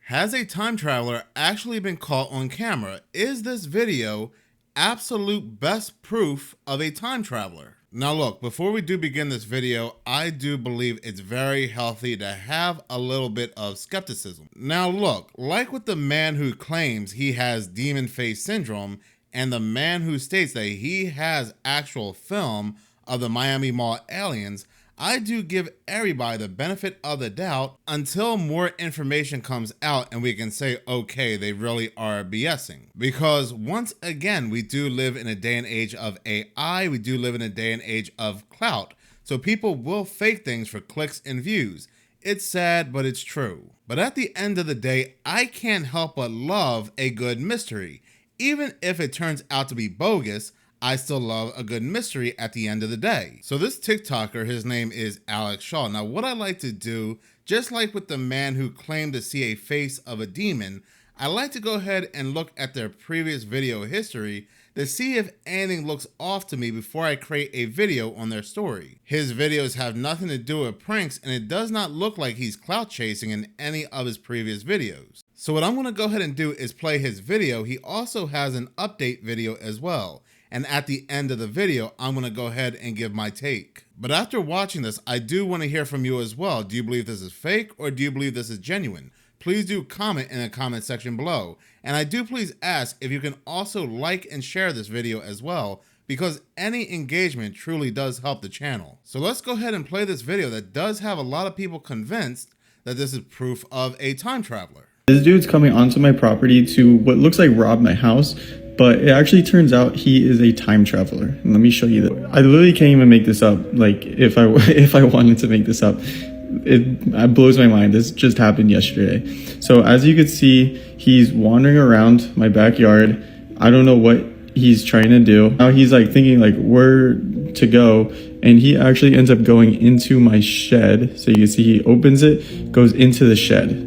Has a time traveler actually been caught on camera? Is this video absolute best proof of a time traveler? Now look, before we do begin this video, I do believe it's very healthy to have a little bit of skepticism. Now look, like with the man who claims he has demon face syndrome and the man who states that he has actual film of the Miami Mall aliens, I do give everybody the benefit of the doubt until more information comes out and we can say, okay, they really are BSing. Because once again, we do live in a day and age of AI. We do live in a day and age of clout. So people will fake things for clicks and views. It's sad, but it's true. But at the end of the day, I can't help but love a good mystery. Even if it turns out to be bogus, I still love a good mystery at the end of the day. So this TikToker, his name is Schaal. Now what I like to do, just like with the man who claimed to see a face of a demon, I like to go ahead and look at their previous video history to see if anything looks off to me before I create a video on their story. His videos have nothing to do with pranks, and it does not look like he's clout chasing in any of his previous videos. So what I'm gonna go ahead and do is play his video. He also has an update video as well. And at the end of the video, I'm gonna go ahead and give my take. But after watching this, I do wanna hear from you as well. Do you believe this is fake or do you believe this is genuine? Please do comment in the comment section below. And I do please ask if you can also like and share this video as well, because any engagement truly does help the channel. So let's go ahead and play this video that does have a lot of people convinced that this is proof of a time traveler. This dude's coming onto my property to what looks like rob my house, but it actually turns out he is a time traveler. And let me show you that. I literally can't even make this up. Like if I wanted to make this up, it blows my mind. This just happened yesterday. So as you can see, he's wandering around my backyard. I don't know what he's trying to do. Now he's like thinking like where to go, and he actually ends up going into my shed. So you can see he opens it, goes into the shed.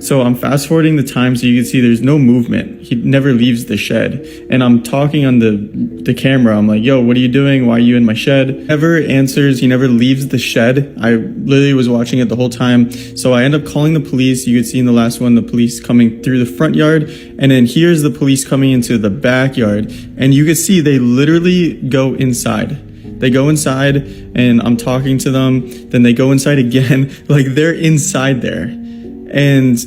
So I'm fast forwarding the time so you can see there's no movement. He never leaves the shed. And I'm talking on the camera. I'm like, yo, what are you doing? Why are you in my shed? Never answers. He never leaves the shed. I literally was watching it the whole time. So I end up calling the police. You could see in the last one, the police coming through the front yard. And then here's the police coming into the backyard. And you can see they literally go inside. They go inside and I'm talking to them. Then they go inside again. Like they're inside there. And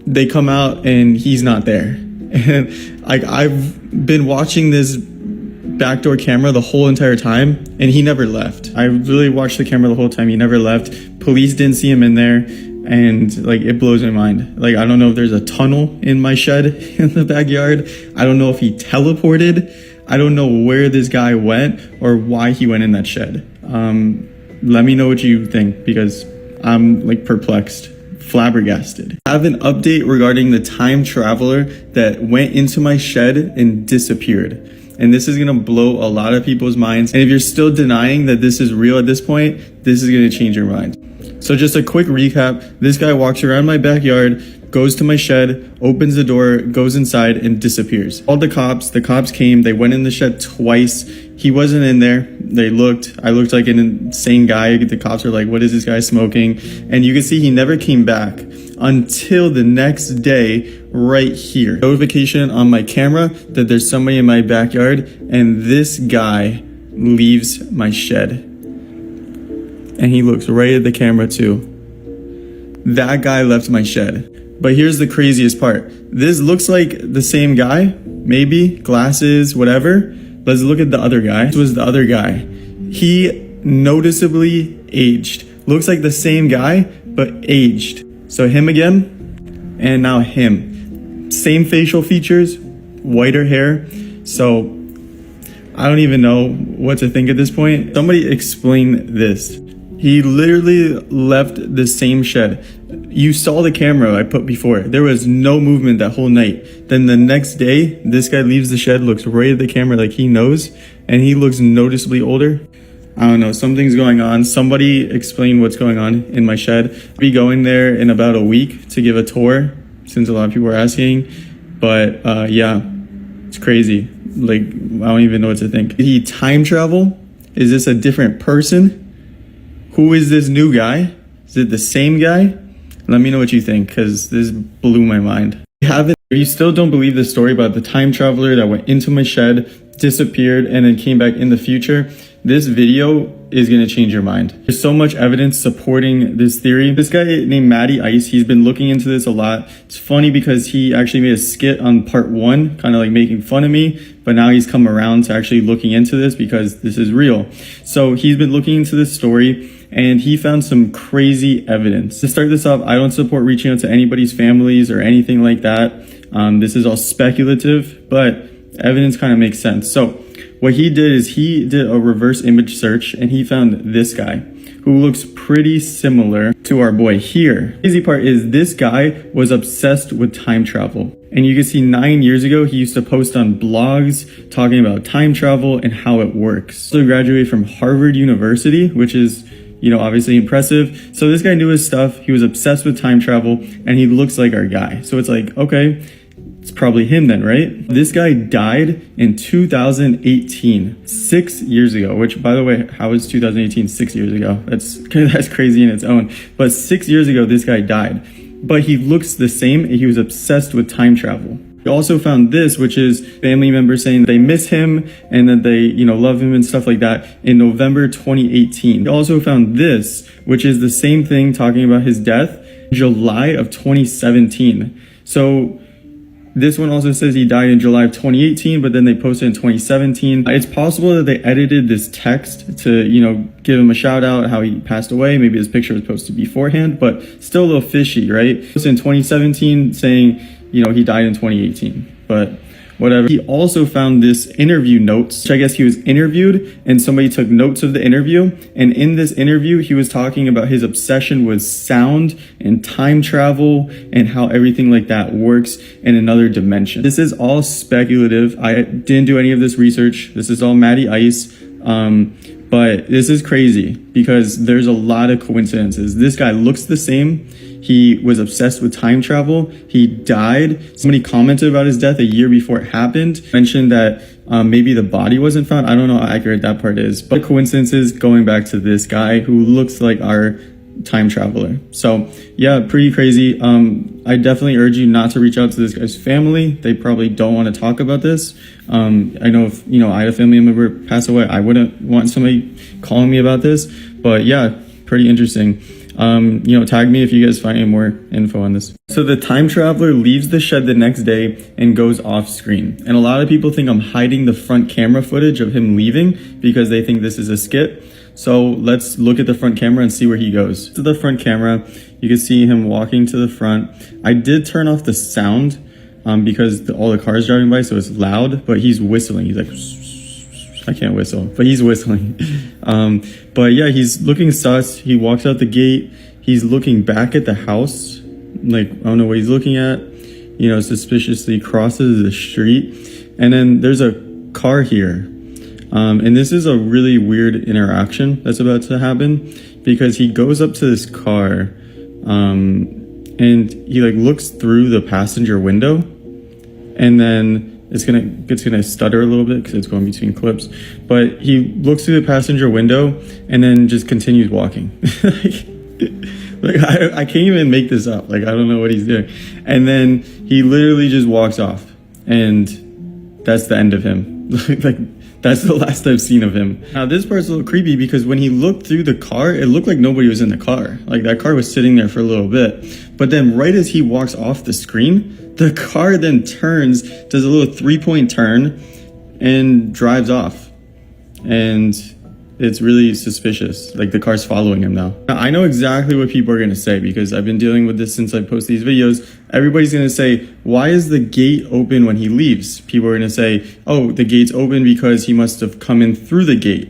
they come out and he's not there. And like I've been watching this backdoor camera the whole entire time and he never left. I really watched the camera the whole time. He never left. Police didn't see him in there. And like it blows my mind. Like I don't know if there's a tunnel in my shed in the backyard. I don't know if he teleported. I don't know where this guy went or why he went in that shed. Let me know what you think, because I'm like perplexed. Flabbergasted. I have an update regarding the time traveler that went into my shed and disappeared. And this is gonna blow a lot of people's minds. And if you're still denying that this is real at this point, this is gonna change your mind. So just a quick recap. This guy walks around my backyard, goes to my shed, opens the door, goes inside and disappears. Called the cops came, they went in the shed twice. He wasn't in there. I looked like an insane guy. The cops are like, what is this guy smoking? And you can see he never came back until the next day right here. Notification on my camera that there's somebody in my backyard, and this guy leaves my shed. And he looks right at the camera too. That guy left my shed. But here's the craziest part. This looks like the same guy, maybe, glasses, whatever. Let's look at the other guy. This was the other guy. He noticeably aged. Looks like the same guy, but aged. So him again, and now him. Same facial features, whiter hair. So I don't even know what to think at this point. Somebody explain this. He literally left the same shed. You saw the camera I put before. There was no movement that whole night. Then the next day, this guy leaves the shed, looks right at the camera like he knows, and he looks noticeably older. I don't know, something's going on. Somebody explain what's going on in my shed. I'll be going there in about a week to give a tour, since a lot of people are asking. But yeah, it's crazy. Like, I don't even know what to think. Did he time travel? Is this a different person? Who is this new guy? Is it the same guy? Let me know what you think, because this blew my mind. If you still don't believe the story about the time traveler that went into my shed, disappeared, and then came back in the future, this video is going to change your mind. There's so much evidence supporting this theory. This guy named Matty Ice, he's been looking into this a lot. It's funny because he actually made a skit on part 1, kind of like making fun of me, but now he's come around to actually looking into this because this is real. So he's been looking into this story and he found some crazy evidence. To start this off, I don't support reaching out to anybody's families or anything like that. This is all speculative, but evidence kind of makes sense. So what he did is he did a reverse image search and he found this guy who looks pretty similar to our boy here. The crazy part is this guy was obsessed with time travel. And you can see 9 years ago, he used to post on blogs talking about time travel and how it works. So he graduated from Harvard University, which is, you know, obviously impressive. So this guy knew his stuff. He was obsessed with time travel and he looks like our guy. So it's like, okay, it's probably him then, right? This guy died in 2018, 6 years ago, which by the way, how is 2018 6 years ago? That's crazy in its own. But 6 years ago, this guy died, but he looks the same. He was obsessed with time travel. We also found this, which is family members saying they miss him and that they, you know, love him and stuff like that in November 2018. We also found this, which is the same thing talking about his death, July of 2017. So this one also says he died in July of 2018, but then they posted in 2017. It's possible that they edited this text to, you know, give him a shout out, how he passed away. Maybe his picture was posted beforehand, but still a little fishy, right? It's in 2017 saying, you know, he died in 2018, but whatever. He also found this interview notes, which I guess he was interviewed and somebody took notes of the interview. And in this interview, he was talking about his obsession with sound and time travel and how everything like that works in another dimension. This is all speculative. I didn't do any of this research. This is all Matty Ice. But this is crazy because there's a lot of coincidences. This guy looks the same. He was obsessed with time travel. He died. Somebody commented about his death a year before it happened. Mentioned that maybe the body wasn't found. I don't know how accurate that part is. But coincidences going back to this guy who looks like our time traveler. So yeah, pretty crazy. I definitely urge you not to reach out to this guy's family. They probably don't want to talk about this. I know if, you know, I had a family member pass away, I wouldn't want somebody calling me about this. But yeah, pretty interesting. You know, tag me if you guys find any more info on this. So the time traveler leaves the shed the next day and goes off screen. And a lot of people think I'm hiding the front camera footage of him leaving because they think this is a skit. So let's look at the front camera and see where he goes. To the front camera, you can see him walking to the front. I did turn off the sound because all the cars driving by, so it's loud, but he's whistling. He's like, I can't whistle, but he's whistling. But yeah, he's looking sus. He walks out the gate. He's looking back at the house. Like, I don't know what he's looking at. You know, suspiciously crosses the street. And then there's a car here. And this is a really weird interaction that's about to happen because he goes up to this car and he like looks through the passenger window and then it's gonna stutter a little bit because it's going between clips, but he looks through the passenger window and then just continues walking. I can't even make this up. Like, I don't know what he's doing. And then he literally just walks off and that's the end of him. Like, that's the last I've seen of him. Now, this part's a little creepy because when he looked through the car, it looked like nobody was in the car. Like, that car was sitting there for a little bit. But then right as he walks off the screen, the car then turns, does a little 3-point turn, and drives off. And it's really suspicious. Like, the car's following him now. Now, I know exactly what people are going to say because I've been dealing with this since I post these videos. Everybody's going to say, why is the gate open when he leaves? People are going to say, oh, the gate's open because he must have come in through the gate,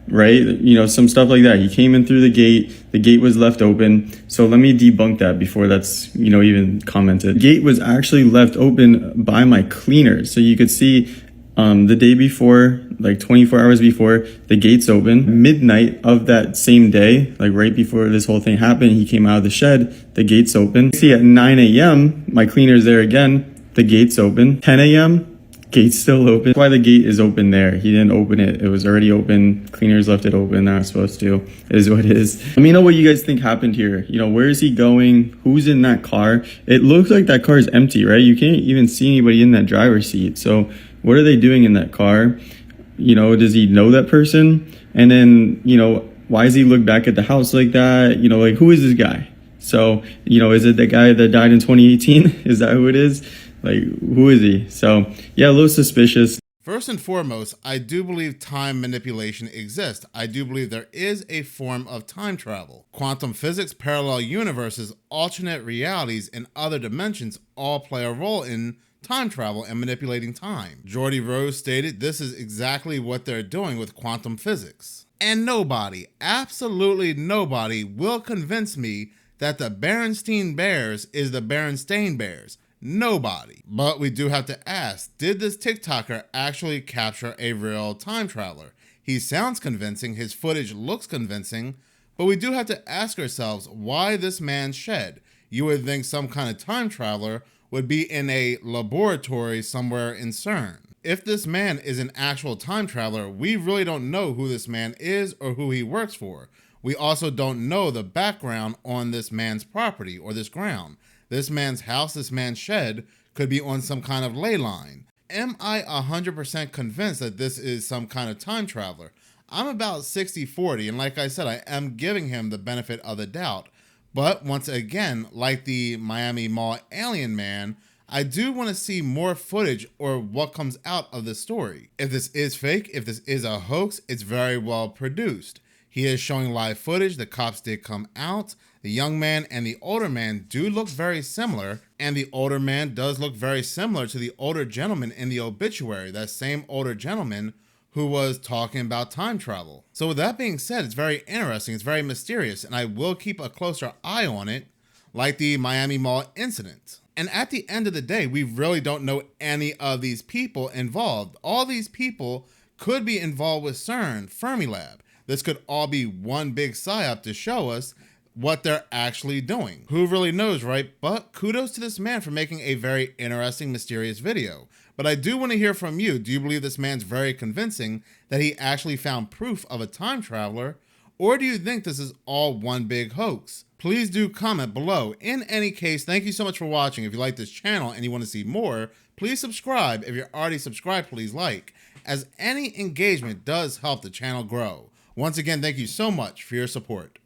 right? You know, some stuff like that. He came in through the gate was left open. So let me debunk that before that's, you know, even commented. The gate was actually left open by my cleaners. So you could see the day before, like 24 hours before, the gates open. Midnight of that same day, like right before this whole thing happened, he came out of the shed, the gates open. See, at 9 a.m., my cleaner's there again, the gates open. 10 a.m., Gate's still open. That's why the gate is open there. He didn't open it. It was already open. Cleaners left it open. They're not supposed to. It is what it is. Let me know what you guys think happened here. You know, where is he going? Who's in that car? It looks like that car is empty, right? You can't even see anybody in that driver's seat. So what are they doing in that car? You know, does he know that person? And then, you know, why does he look back at the house like that? You know, like, who is this guy? So, you know, is it the guy that died in 2018? Is that who it is? Like, who is he? So, yeah, a little suspicious. First and foremost, I do believe time manipulation exists. I do believe there is a form of time travel. Quantum physics, parallel universes, alternate realities, and other dimensions all play a role in time travel and manipulating time. Geordie Rose stated this is exactly what they're doing with quantum physics. And nobody, absolutely nobody, will convince me that the Berenstein Bears is the Berenstain Bears. Nobody. But we do have to ask, did this TikToker actually capture a real time traveler? He sounds convincing, his footage looks convincing, but we do have to ask ourselves why this man shed. You would think some kind of time traveler would be in a laboratory somewhere in CERN. If this man is an actual time traveler, we really don't know who this man is or who he works for. We also don't know the background on this man's property or this ground. This man's house, this man's shed could be on some kind of ley line. Am I 100% convinced that this is some kind of time traveler? I'm about 60-40, and like I said, I am giving him the benefit of the doubt. But once again, like the Miami Mall alien man, I do want to see more footage or what comes out of the story. If this is fake, if this is a hoax, it's very well produced. He is showing live footage. The cops did come out. The young man and the older man do look very similar, and the older man does look very similar to the older gentleman in the obituary, that same older gentleman who was talking about time travel. So with that being said, it's very interesting, it's very mysterious, and I will keep a closer eye on it, like the Miami Mall incident. And at the end of the day, we really don't know any of these people involved. All these people could be involved with CERN, Fermilab. This could all be one big psyop to show us what they're actually doing. Who really knows, right? But kudos to this man for making a very interesting, mysterious video. But I do want to hear from you. Do you believe this man's very convincing that he actually found proof of a time traveler? Or do you think this is all one big hoax? Please do comment below. In any case, thank you so much for watching. If you like this channel and you want to see more, please subscribe. If you're already subscribed, please like, as any engagement does help the channel grow. Once again, thank you so much for your support.